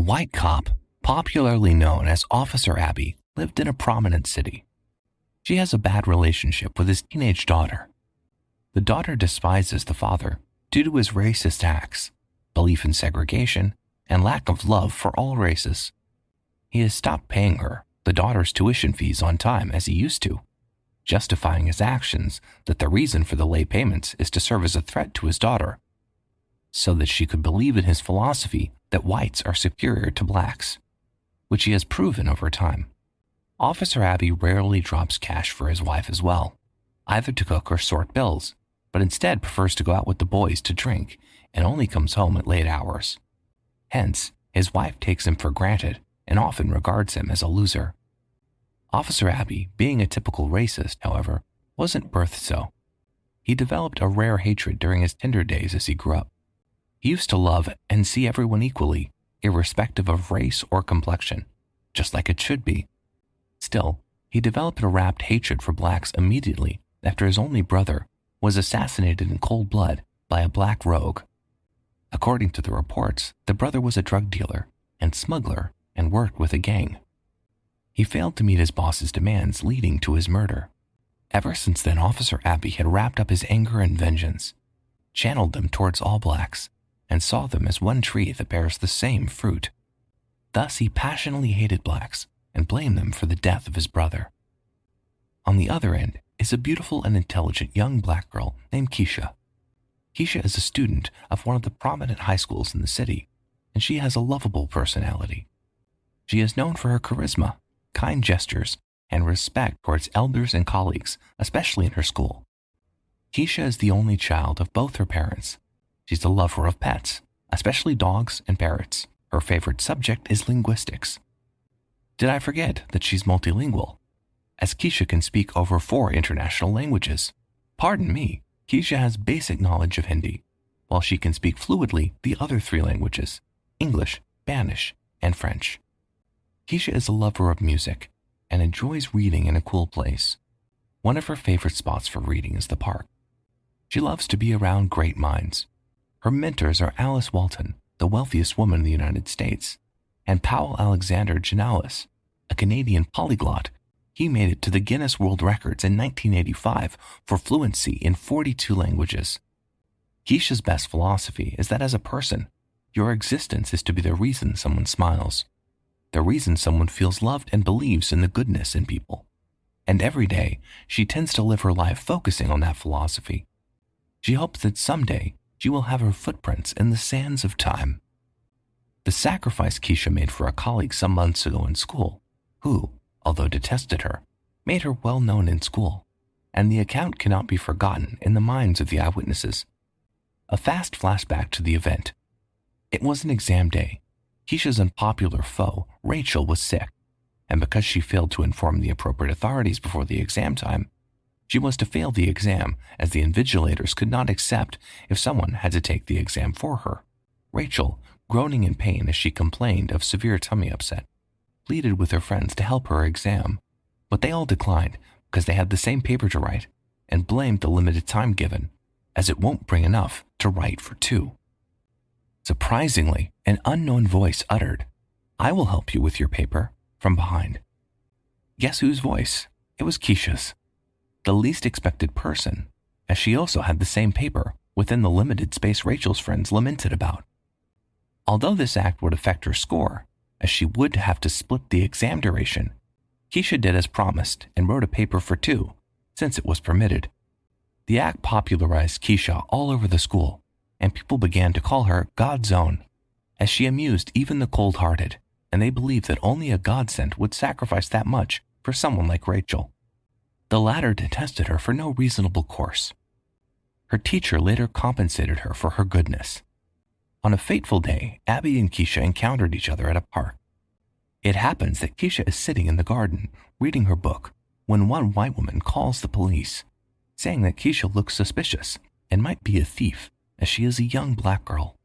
white cop, popularly known as Officer Abby, lived in a prominent city. She has a bad relationship with his teenage daughter. The daughter despises the father due to his racist acts, belief in segregation, and lack of love for all races. He has stopped paying her, the daughter's tuition fees on time as he used to, justifying his actions that the reason for the late payments is to serve as a threat to his daughter, so that she could believe in his philosophy that whites are superior to blacks, which he has proven over time. Officer Abby rarely drops cash for his wife as well, either to cook or sort bills, but instead prefers to go out with the boys to drink and only comes home at late hours. Hence, his wife takes him for granted and often regards him as a loser. Officer Abby, being a typical racist, however, wasn't birthed so. He developed a rare hatred during his tender days as he grew up. He used to love and see everyone equally, irrespective of race or complexion, just like it should be. Still, he developed a rapt hatred for blacks immediately after his only brother was assassinated in cold blood by a black rogue. According to the reports, the brother was a drug dealer and smuggler and worked with a gang. He failed to meet his boss's demands, leading to his murder. Ever since then, Officer Abby had wrapped up his anger and vengeance, channeled them towards all blacks, and saw them as one tree that bears the same fruit. Thus, he passionately hated blacks and blamed them for the death of his brother. On the other end is a beautiful and intelligent young black girl named Keisha. Keisha is a student of one of the prominent high schools in the city, and she has a lovable personality. She is known for her charisma, kind gestures, and respect towards elders and colleagues, especially in her school. Keisha is the only child of both her parents. She's a lover of pets, especially dogs and parrots. Her favorite subject is linguistics. Did I forget that she's multilingual, as Keisha can speak over 4 international languages? Pardon me, Keisha has basic knowledge of Hindi, while she can speak fluidly the other 3 languages, English, Spanish, and French. Keisha is a lover of music and enjoys reading in a cool place. One of her favorite spots for reading is the park. She loves to be around great minds. Her mentors are Alice Walton, the wealthiest woman in the United States, and Powell Alexander Janalis, a Canadian polyglot. He made it to the Guinness World Records in 1985 for fluency in 42 languages. Keisha's best philosophy is that as a person, your existence is to be the reason someone smiles, the reason someone feels loved and believes in the goodness in people. And every day, she tends to live her life focusing on that philosophy. She hopes that someday she will have her footprints in the sands of time. The sacrifice Keisha made for a colleague some months ago in school, who, although detested her, made her well known in school, and the account cannot be forgotten in the minds of the eyewitnesses. A fast flashback to the event. It was an exam day. Keisha's unpopular foe, Rachel, was sick, and because she failed to inform the appropriate authorities before the exam time, she was to fail the exam as the invigilators could not accept if someone had to take the exam for her. Rachel, groaning in pain as she complained of severe tummy upset, pleaded with her friends to help her exam, but they all declined because they had the same paper to write and blamed the limited time given, as it won't bring enough to write for 2. Surprisingly, an unknown voice uttered, "I will help you with your paper," from behind. Guess whose voice? It was Keisha's. The least expected person, as she also had the same paper within the limited space Rachel's friends lamented about. Although this act would affect her score, as she would have to split the exam duration, Keisha did as promised and wrote a paper for 2, since it was permitted. The act popularized Keisha all over the school, and people began to call her God's Own, as she amused even the cold-hearted, and they believed that only a godsend would sacrifice that much for someone like Rachel. The latter detested her for no reasonable course. Her teacher later compensated her for her goodness. On a fateful day, Abby and Keisha encountered each other at a park. It happens that Keisha is sitting in the garden, reading her book, when one white woman calls the police, saying that Keisha looks suspicious and might be a thief, as she is a young black girl.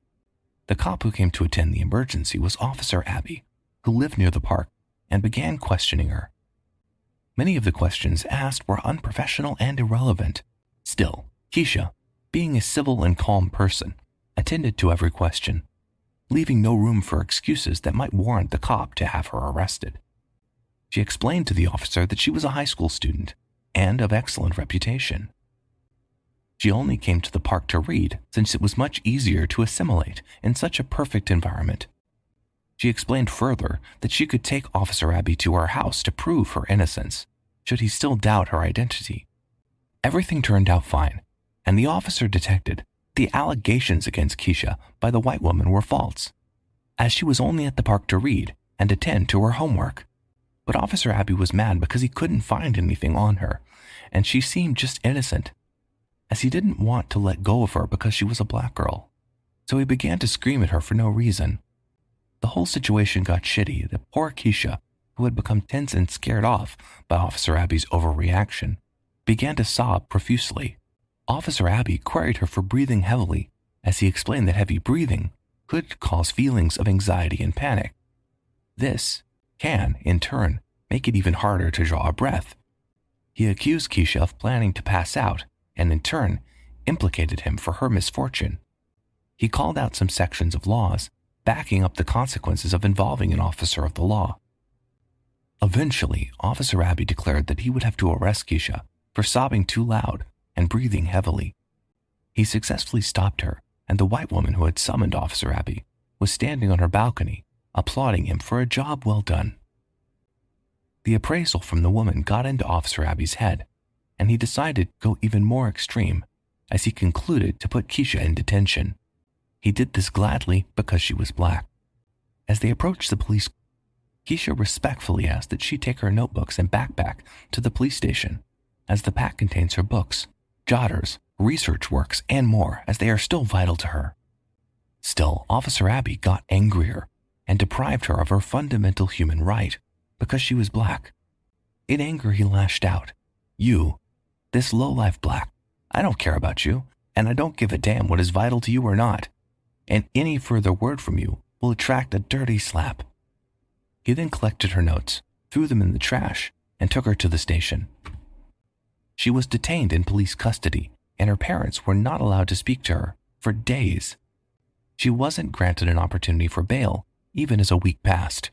The cop who came to attend the emergency was Officer Abby, who lived near the park, and began questioning her. Many of the questions asked were unprofessional and irrelevant. Still, Keisha, being a civil and calm person, attended to every question. leaving no room for excuses that might warrant the cop to have her arrested. She explained to the officer that she was a high school student and of excellent reputation. She only came to the park to read since it was much easier to assimilate in such a perfect environment. She explained further that she could take Officer Abby to her house to prove her innocence, should he still doubt her identity. Everything turned out fine, and the officer detected the allegations against Keisha by the white woman were false, as she was only at the park to read and attend to her homework. But Officer Abby was mad because he couldn't find anything on her, and she seemed just innocent, as he didn't want to let go of her because she was a black girl. So he began to scream at her for no reason. The whole situation got shitty that poor Keisha, who had become tense and scared off by Officer Abby's overreaction, began to sob profusely. Officer Abby queried her for breathing heavily, as he explained that heavy breathing could cause feelings of anxiety and panic. This can, in turn, make it even harder to draw a breath. He accused Keisha of planning to pass out and, in turn, implicated him for her misfortune. He called out some sections of laws, backing up the consequences of involving an officer of the law. Eventually, Officer Abby declared that he would have to arrest Keisha for sobbing too loud and breathing heavily. He successfully stopped her, and the white woman who had summoned Officer Abby was standing on her balcony, applauding him for a job well done. The appraisal from the woman got into Officer Abby's head, and he decided to go even more extreme, as he concluded to put Keisha in detention. He did this gladly because she was black. As they approached the police, Keisha respectfully asked that she take her notebooks and backpack to the police station, as the pack contains her books, jotters, research works, and more, as they are still vital to her. Still, Officer Abby got angrier and deprived her of her fundamental human right because she was black. In anger, he lashed out, "You, this low-life black, I don't care about you, and I don't give a damn what is vital to you or not, and any further word from you will attract a dirty slap." He then collected her notes, threw them in the trash, and took her to the station. She was detained in police custody, and her parents were not allowed to speak to her for days. She wasn't granted an opportunity for bail, even as a week passed.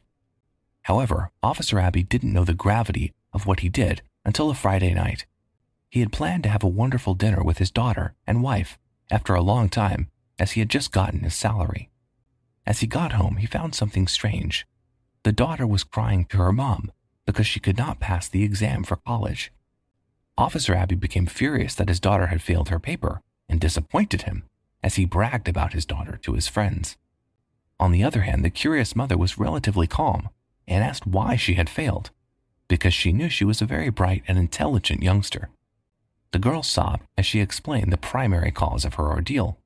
However, Officer Abby didn't know the gravity of what he did until a Friday night. He had planned to have a wonderful dinner with his daughter and wife after a long time, as he had just gotten his salary. As he got home, he found something strange. The daughter was crying to her mom because she could not pass the exam for college. Officer Abby became furious that his daughter had failed her paper and disappointed him, as he bragged about his daughter to his friends. On the other hand, the curious mother was relatively calm and asked why she had failed, because she knew she was a very bright and intelligent youngster. The girl sobbed as she explained the primary cause of her ordeal.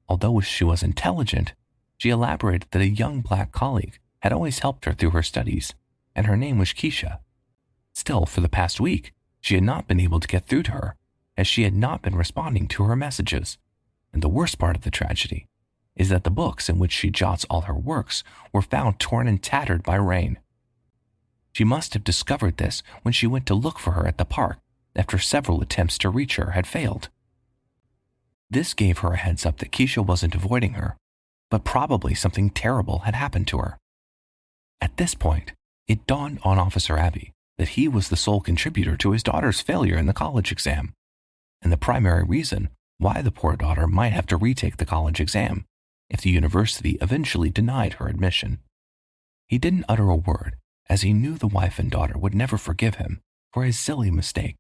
Although she was intelligent, she elaborated that a young black colleague had always helped her through her studies, and her name was Keisha. Still, for the past week, she had not been able to get through to her, as she had not been responding to her messages. And the worst part of the tragedy is that the books in which she jots all her works were found torn and tattered by rain. She must have discovered this when she went to look for her at the park after several attempts to reach her had failed. This gave her a heads up that Keisha wasn't avoiding her, but probably something terrible had happened to her. At this point, it dawned on Officer Abby that he was the sole contributor to his daughter's failure in the college exam, and the primary reason why the poor daughter might have to retake the college exam if the university eventually denied her admission. He didn't utter a word, as he knew the wife and daughter would never forgive him for his silly mistake.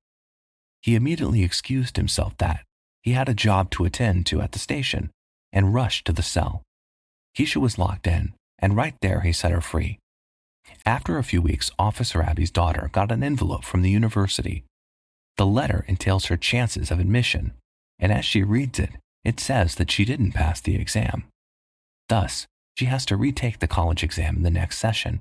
He immediately excused himself that he had a job to attend to at the station and rushed to the cell. Keisha was locked in, and right there he set her free. After a few weeks, Officer Abby's daughter got an envelope from the university. The letter entails her chances of admission, and as she reads it, it says that she didn't pass the exam. Thus, she has to retake the college exam in the next session.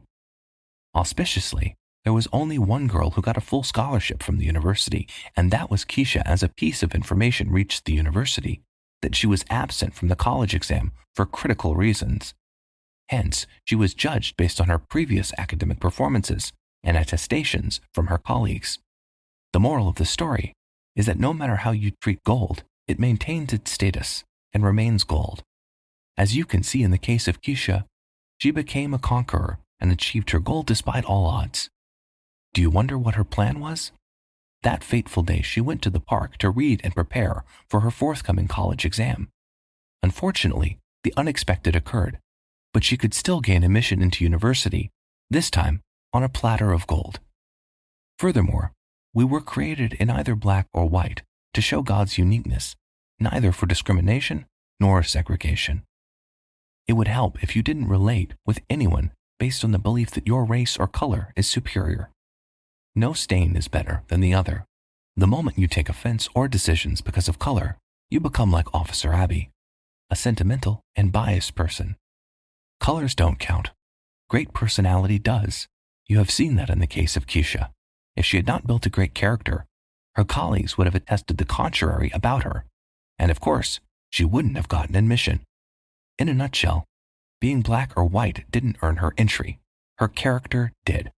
Auspiciously, there was only one girl who got a full scholarship from the university, and that was Keisha, as a piece of information reached the university that she was absent from the college exam for critical reasons. Hence, she was judged based on her previous academic performances and attestations from her colleagues. The moral of the story is that no matter how you treat gold, it maintains its status and remains gold. As you can see in the case of Keisha, she became a conqueror and achieved her goal despite all odds. Do you wonder what her plan was? That fateful day, she went to the park to read and prepare for her forthcoming college exam. Unfortunately, the unexpected occurred, but she could still gain admission into university, this time on a platter of gold. Furthermore, we were created in either black or white to show God's uniqueness, neither for discrimination nor segregation. It would help if you didn't relate with anyone based on the belief that your race or color is superior. No stain is better than the other. The moment you take offense or decisions because of color, you become like Officer Abby, a sentimental and biased person. Colors don't count. Great personality does. You have seen that in the case of Keisha. If she had not built a great character, her colleagues would have attested the contrary about her. And of course, she wouldn't have gotten admission. In a nutshell, being black or white didn't earn her entry. Her character did.